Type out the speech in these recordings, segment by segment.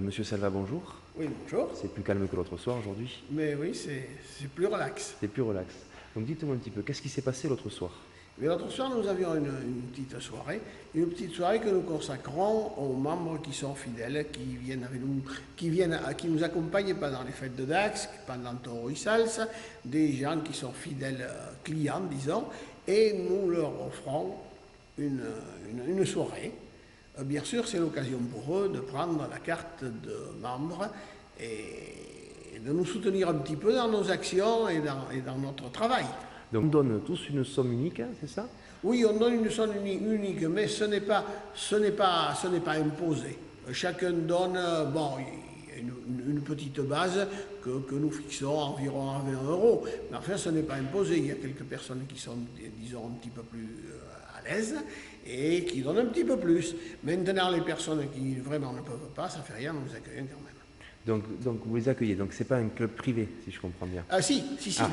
Monsieur Salva, bonjour. Oui, bonjour. C'est plus calme que l'autre soir aujourd'hui. Mais oui, c'est plus relax. C'est plus relax. Donc dites-moi un petit peu, qu'est-ce qui s'est passé l'autre soir? Mais l'autre soir, nous avions une petite soirée que nous consacrons aux membres qui sont fidèles, qui viennent avec nous, qui nous accompagnent pendant les fêtes de Dax, pendant Toro y Salsa, des gens qui sont fidèles clients, disons, et nous leur offrons une soirée. Bien sûr, c'est l'occasion pour eux de prendre la carte de membre et de nous soutenir un petit peu dans nos actions et dans notre travail. Donc on donne tous une somme unique, hein, c'est ça? Oui, on donne une somme unique, mais ce n'est pas imposé. Chacun donne une petite base que nous fixons environ à 20 €. Mais enfin, ce n'est pas imposé. Il y a quelques personnes qui sont, disons, un petit peu plus à l'aise et qui donnent un petit peu plus. Maintenant, les personnes qui vraiment ne peuvent pas, ça ne fait rien, nous accueillons quand même. Donc vous les accueillez, donc c'est pas un club privé, si je comprends bien. Ah si,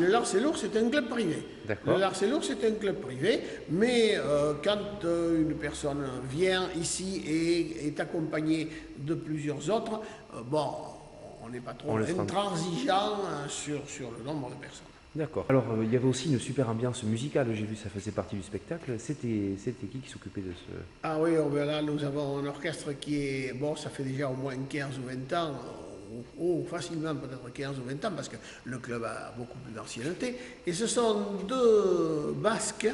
le Larcelour, c'est un club privé. D'accord. Le Larcelour, c'est un club privé, mais quand une personne vient ici et est accompagnée de plusieurs autres, on n'est pas trop intransigeant sur le nombre de personnes. D'accord. Alors, il y avait aussi une super ambiance musicale, j'ai vu, ça faisait partie du spectacle. C'était qui s'occupait de ce... Ah oui, là, nous avons un orchestre qui est... Bon, ça fait déjà au moins 15 ou 20 ans, facilement peut-être 15 ou 20 ans, parce que le club a beaucoup plus d'ancienneté. Et ce sont deux Basques,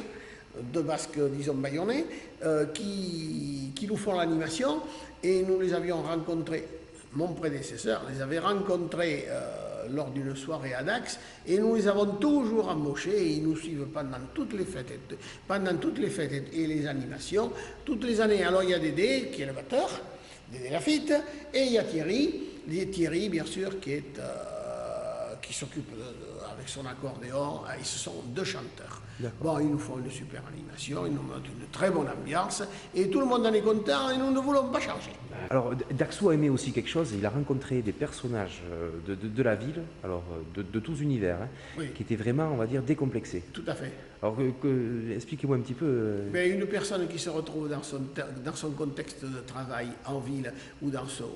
disons, bayonnais, qui nous font l'animation. Et nous les avions rencontrés, mon prédécesseur les avait rencontrés lors d'une soirée à Dax, et nous les avons toujours embauchés, et ils nous suivent pendant toutes les fêtes et les animations, toutes les années. Alors il y a Dédé, qui est le batteur, Dédé Lafitte, et il y a Thierry, bien sûr, qui s'occupe avec son accordéon, et ce sont deux chanteurs. Bon, ils nous font une super animation, ils nous mettent une très bonne ambiance, et tout le monde en est content, et nous ne voulons pas changer. Alors, Daxou a aimé aussi quelque chose, il a rencontré des personnages de la ville, alors de tous univers, hein, oui, qui étaient vraiment, on va dire, décomplexés. Tout à fait. Alors, expliquez-moi un petit peu... Une personne qui se retrouve dans son contexte de travail en ville ou dans son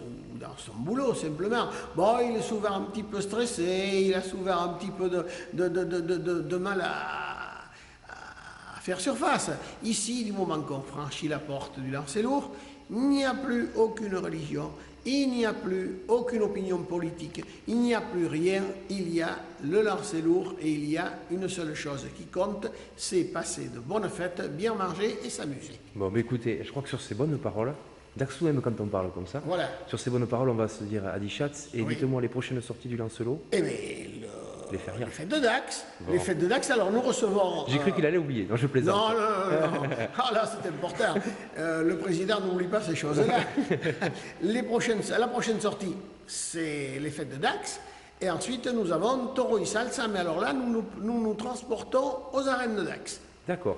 boulot, simplement, il est souvent un petit peu stressé, il a souvent un petit peu de mal à faire surface. Ici, du moment qu'on franchit la porte du Lancelour, il n'y a plus aucune religion, il n'y a plus aucune opinion politique, il n'y a plus rien, il y a le Lancelour et il y a une seule chose qui compte, c'est passer de bonnes fêtes, bien manger et s'amuser. Bon, mais écoutez, je crois que sur ces bonnes paroles, Daxou aime quand on parle comme ça. Voilà. Sur ces bonnes paroles, on va se dire Adi Schatz, et oui, dites-moi les prochaines sorties du Lancelot. Eh bien, les fêtes de Dax. Bon. Les fêtes de Dax, alors nous recevons... J'ai cru qu'il allait oublier, non, je plaisante. Non. Ah là, c'est important. Le président n'oublie pas ces choses-là. La prochaine sortie, c'est les fêtes de Dax. Et ensuite, nous avons Toro y Salsa, mais alors là, nous transportons aux arènes de Dax. D'accord.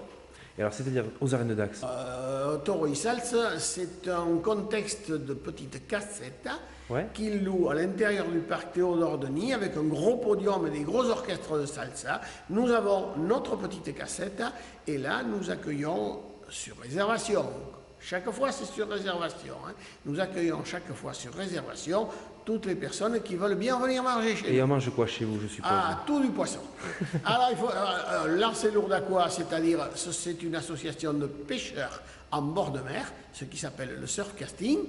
Et alors, c'est-à-dire aux arènes de Dax? Toro y Salsa, c'est un contexte de petites cassettes qu'ils louent à l'intérieur du parc Théodore Denis avec un gros podium et des gros orchestres de salsa. Nous avons notre petite cassette et là, nous accueillons sur réservation. Chaque fois, c'est sur réservation. Nous accueillons chaque fois sur réservation toutes les personnes qui veulent bien venir manger chez nous. Et on mange quoi chez vous, je suppose? Ah, tout du poisson. Alors, il faut Lancelour d'Aqua, c'est-à-dire, c'est une association de pêcheurs en bord de mer, ce qui s'appelle le surf casting.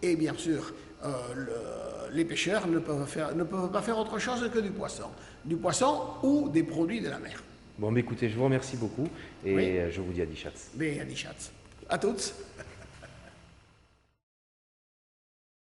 Et bien sûr, les pêcheurs ne peuvent pas faire autre chose que du poisson ou des produits de la mer. Bon, mais écoutez, je vous remercie beaucoup et je vous dis Adi Schatz. Adi Schatz. À toutes.